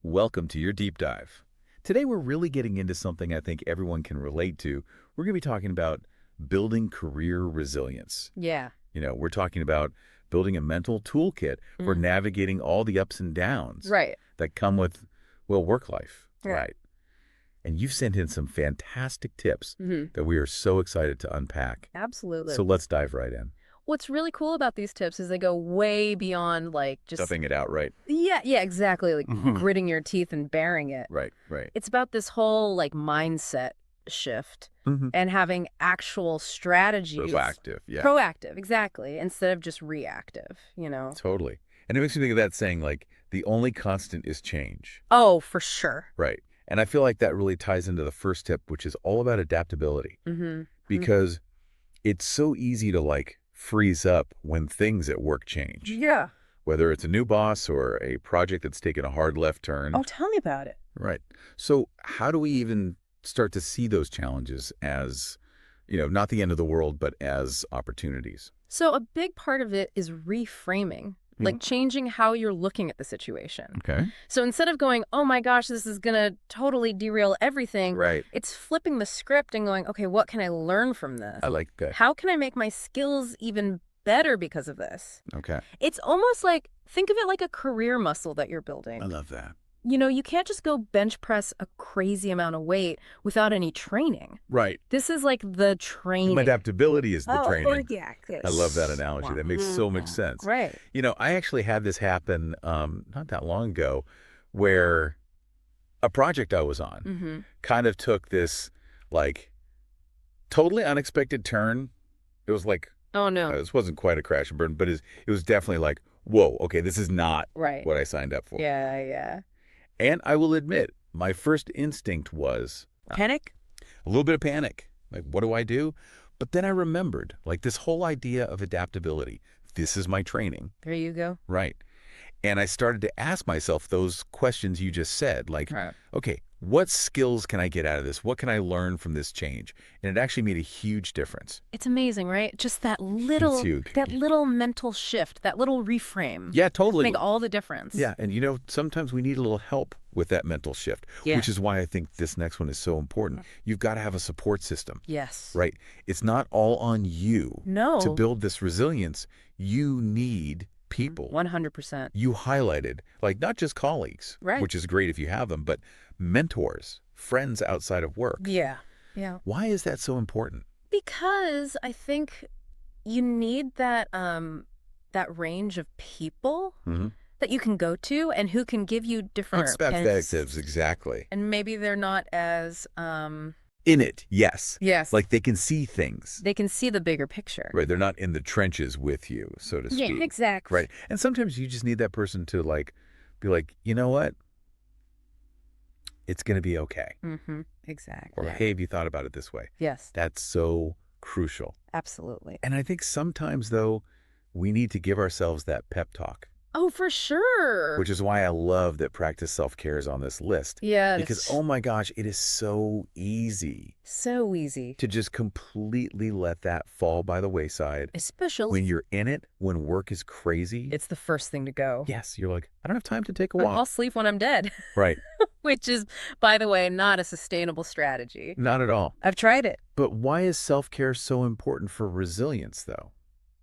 Welcome to your deep dive. Today we're really getting into something I think everyone can relate to. We're going to be talking about building career resilience. Yeah. We're talking about building a mental toolkit for Mm. navigating all the ups and downs Right. that come with, well, work life. Yeah. Right. And you've sent in some fantastic tips hmm that we are so excited to unpack. Absolutely. So let's dive right in. What's really cool about these tips is they go way beyond like just Stuffing it out, right? yeah, exactly, like Mhm. gritting your teeth and bearing it. Right, right. It's about this whole like mindset shift Mhm. and having actual strategies. Proactive, yeah. Proactive, exactly, instead of just reactive. Totally. And it makes me think of that saying, like, the only constant is change. Oh, for sure. Right. And I feel like that really ties into the first tip, which is all about adaptability. Mm-hmm. Because it's so easy to, like, freeze up when things at work change. Yeah. Whether it's a new boss or a project that's taken a hard left turn. Oh, tell me about it. Right. So how do we even start to see those challenges as, not the end of the world, but as opportunities? So a big part of it is reframing, like changing how you're looking at the situation. Okay. So instead of going, oh my gosh, this is going to totally derail everything, Right. it's flipping the script and going, okay, what can I learn from this? I like that. How can I make my skills even better because of this? Okay. It's almost like, think of it like a career muscle that you're building. I love that. You can't just go bench press a crazy amount of weight without any training. Right. This is like the training. Adaptability is the training. Yeah. I love that analogy. That makes so much sense. Right. I actually had this happen not that long ago where a project I was on Mm-hmm. kind of took this, like, totally unexpected turn. It was like, Oh, no. this wasn't quite a crash and burn, but it was definitely like, whoa, okay, this is not Right. what I signed up for. Yeah. And I will admit, my first instinct was Panic? a little bit of panic. Like, what do I do? But then I remembered, like, this whole idea of adaptability. This is my training. There you go. Right. And I started to ask myself those questions you just said, like, Right. okay, what skills can I get out of this? What can I learn from this change? And it actually made a huge difference. It's amazing, right? Just that little, huge. that little mental shift, that little reframe. Yeah, totally. Make all the difference. Yeah, and sometimes we need a little help with that mental shift, Yeah. which is why I think this next one is so important. You've got to have a support system, Yes. right? It's not all on you No. to build this resilience. You need people. 100%. You highlighted, like, not just colleagues, Right. which is great if you have them, but mentors, friends outside of work. Yeah. Why is that so important? Because I think you need that range of people that you can go to and who can give you different Perspectives, exactly. And maybe they're not as In it, yes. yes. Like, they can see things. They can see the bigger picture. Right, they're not in the trenches with you, so to speak. Yeah, exactly. Right, and sometimes you just need that person to, like, be like, you know what? It's going to be okay. Mm-hmm. Exactly. Or, hey, have you thought about it this way? Yes. That's so crucial. Absolutely. And I think sometimes, though, we need to give ourselves that pep talk, Oh, for sure. which is why I love that practice self-care is on this list. Yeah. Because, oh my gosh, it is so easy so easy. to just completely let that fall by the wayside. Especially When you're in it, when work is crazy, it's the first thing to go. yes, you're like, I don't have time to take a I'll walk. sleep when I'm dead, Right. which is, by the way, not a sustainable strategy. Not at all. I've tried it. But why is self-care so important for resilience, though?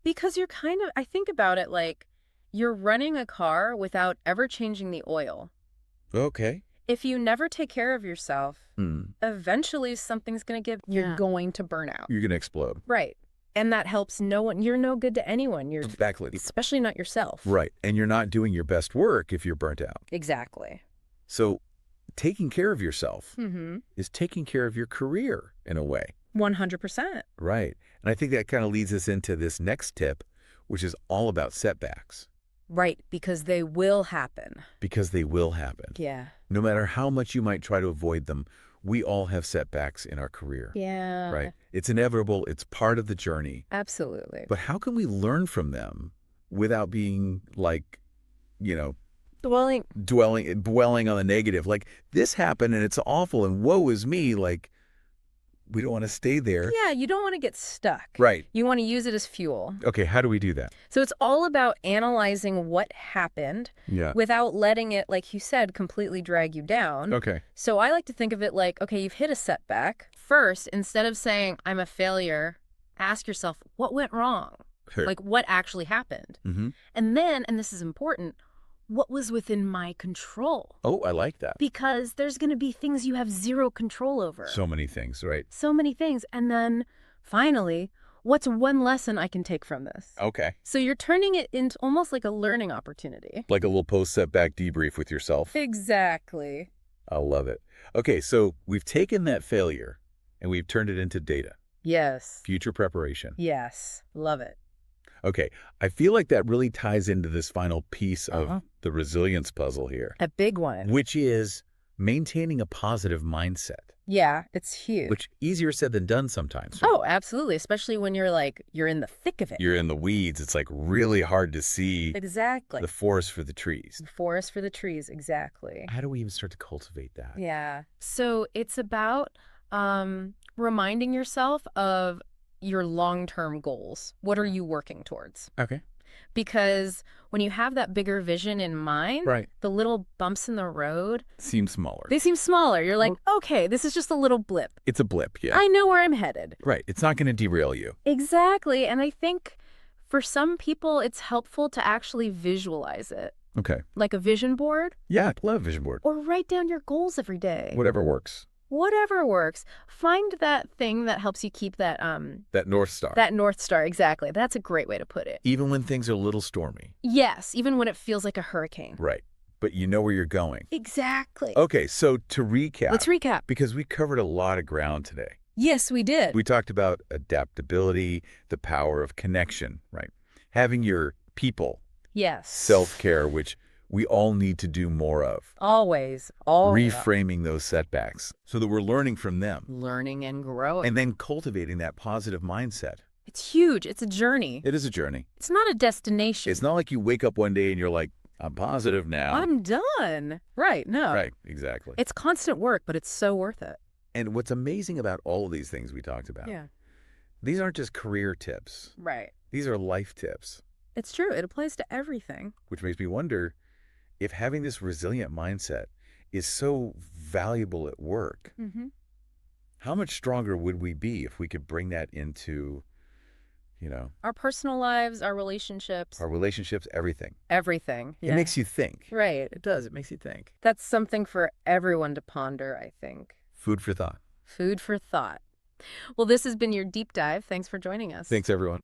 Because you're I think about it like you're running a car without ever changing the oil. Okay. If you never take care of yourself, Hmm. eventually something's going to give, you're going to burn out. You're going to explode. Right. And that helps no one. You're no good to anyone. You're Exactly. especially not yourself. Right. And you're not doing your best work if you're burnt out. Exactly. So taking care of yourself Mm-hmm. is taking care of your career in a way. 100%. Right. And I think that kind of leads us into this next tip, which is all about setbacks, Right. Because they will happen. because they will happen. Yeah. No matter how much you might try to avoid them, we all have setbacks in our career. Yeah. Right. It's inevitable. It's part of the journey. Absolutely. But how can we learn from them without being, like, Dwelling. dwelling on the negative? Like, this happened and it's awful and woe is me. Like, We don't want to stay there. Yeah, you don't want to get stuck. Right. You want to use it as fuel. Okay, how do we do that? So it's all about analyzing what happened Yeah. without letting it, like you said, completely drag you down. Okay. So I like to think of it like, okay, you've hit a setback. First, instead of saying, I'm a failure, ask yourself, what went wrong? Sure. Like, what actually happened? Mm-hmm. And then, and this is important, what was within my control? Oh, I like that. Because there's going to be things you have zero control over. So many things, right? So many things. And then, finally, what's one lesson I can take from this? Okay. So you're turning it into almost like a learning opportunity. Like a little post-setback debrief with yourself. Exactly. I love it. Okay, so we've taken that failure and we've turned it into data. Yes. Future preparation. Yes. Love it. Okay, I feel like that really ties into this final piece of the resilience puzzle here, A big one. which is maintaining a positive mindset, Yeah, it's huge. which easier said than done sometimes. Right? Oh, absolutely. Especially when you're in the thick of it. You're in the weeds. It's like really hard to see Exactly. the forest for the trees. The forest for the trees. Exactly. How do we even start to cultivate that? Yeah. So it's about reminding yourself of your long-term goals. What are you working towards? Okay. Because when you have that bigger vision in mind, Right. the little bumps in the road, Seems smaller. they seem smaller. You're like, okay, this is just a little blip. It's a blip, yeah. I know where I'm headed. Right. It's not going to derail you. Exactly. And I think for some people, it's helpful to actually visualize it, Okay. like a vision board, Yeah, I love vision board. or write down your goals every day. Whatever works. Whatever works. Find that thing that helps you keep that That North Star. that North Star. Exactly. That's a great way to put it. Even when things are a little stormy. Yes, even when it feels like a hurricane. Right. But you know where you're going. Exactly. Okay, so to recap. Let's recap. Because we covered a lot of ground today. Yes, we did. We talked about adaptability, the power of connection, right? Having your people, Yes. self-care, which we all need to do more of. Always. Always. Reframing those setbacks so that we're learning from them. Learning and growing. And then cultivating that positive mindset. It's huge. It's a journey. It is a journey. It's not a destination. It's not like you wake up one day and you're like, I'm positive now. I'm done. Right. No. Right, exactly. It's constant work, but it's so worth it. And what's amazing about all of these things we talked about, Yeah. these aren't just career tips. Right. These are life tips, It's true. It applies to everything. which makes me wonder if having this resilient mindset is so valuable at work, Mm-hmm. how much stronger would we be if we could bring that into, Our personal lives, our relationships, our relationships, everything? everything. It makes you think. Right. It does. It makes you think. That's something for everyone to ponder, I think. Food for thought. Food for thought. Well, this has been your deep dive. Thanks for joining us. Thanks, everyone.